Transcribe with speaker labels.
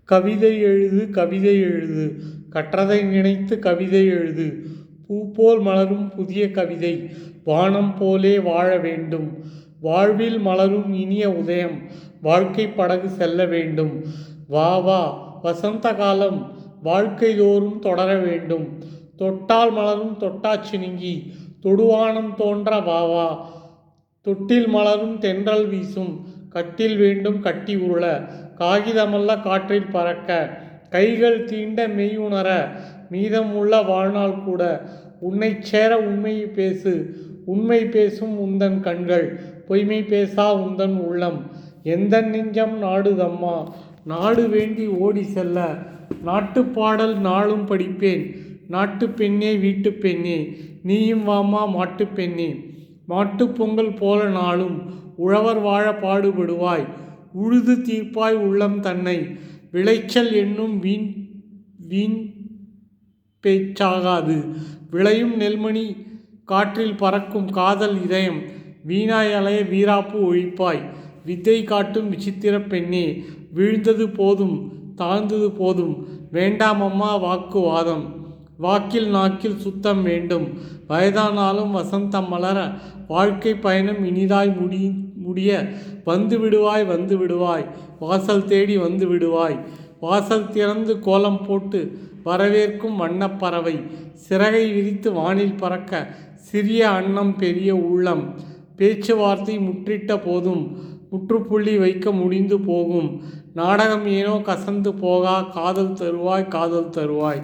Speaker 1: கவிதை எழுது கவிதை எழுது கற்றதை நினைத்து கவிதை எழுது. பூப்போல் மலரும் புதிய கவிதை வானம் போலே வாழ வேண்டும். வாழ்வில் மலரும் இனிய உதயம் வாழ்க்கை படகு செல்ல வேண்டும். வா வா வசந்த காலம் வாழ்க்கை தோறும் தொடர வேண்டும். தொட்டால் மலரும் தொட்டாச்சினுங்கி தொடுவானம் தோன்ற வா வா. தொட்டில் மலரும் தென்றல் வீசும் கட்டில் வேண்டும் கட்டி உருள. காகிதமல்ல காற்றில் பறக்க கைகள் தீண்ட மெய் உணர. மீதம் உள்ள வாழ்நாள் கூட உன்னைச் சேர உண்மை பேசு. உண்மை பேசும் உந்தன் கண்கள் பொய்மை பேசா உந்தன் உள்ளம். எந்தன் நெஞ்சம் நாடுதம்மா நாடு வேண்டி ஓடி செல்ல. நாட்டுப்பாடல் நாளும் படிப்பேன் நாட்டுப் பெண்ணே வீட்டுப் பெண்ணே. நீயும் வாமா மாட்டுப் பெண்ணே. மாட்டுப் பொங்கல் போல நாளும் உழவர் வாழ பாடுபடுவாய். உழுது தீர்ப்பாய் உள்ளம் தன்னை. விளைச்சல் என்னும் வீண் பேச்சாகாது. விளையும் நெல்மணி காற்றில் பறக்கும் காதல் இதயம். வீணாய் அலைய வீராப்பு ஒழிப்பாய். வித்தை காட்டும் விசித்திர பெண்ணே. வீழ்ந்தது போதும் தாழ்ந்தது போதும் வேண்டாமம்மா வாக்குவாதம். வாக்கில் நாக்கில் சுத்தம் வேண்டும். வயதானாலும் வசந்தம் மலர வாழ்க்கை பயணம் இனிதாய் முடிய வந்து விடுவாய் வந்து விடுவாய். வாசல் தேடி வந்து விடுவாய். வாசல் திறந்து கோலம் போட்டு வரவேற்கும் வண்ணப்பறவை. சிறகை விரித்து வானில் பறக்க சிறிய அன்னம் பெரிய உள்ளம். பேச்சுவார்த்தை முற்றிட்ட போதும் முற்றுப்புள்ளி வைக்க முடிந்து போகும். நாடகம் ஏனோ கசந்து போகா காதல் தருவாய் காதல் தருவாய்.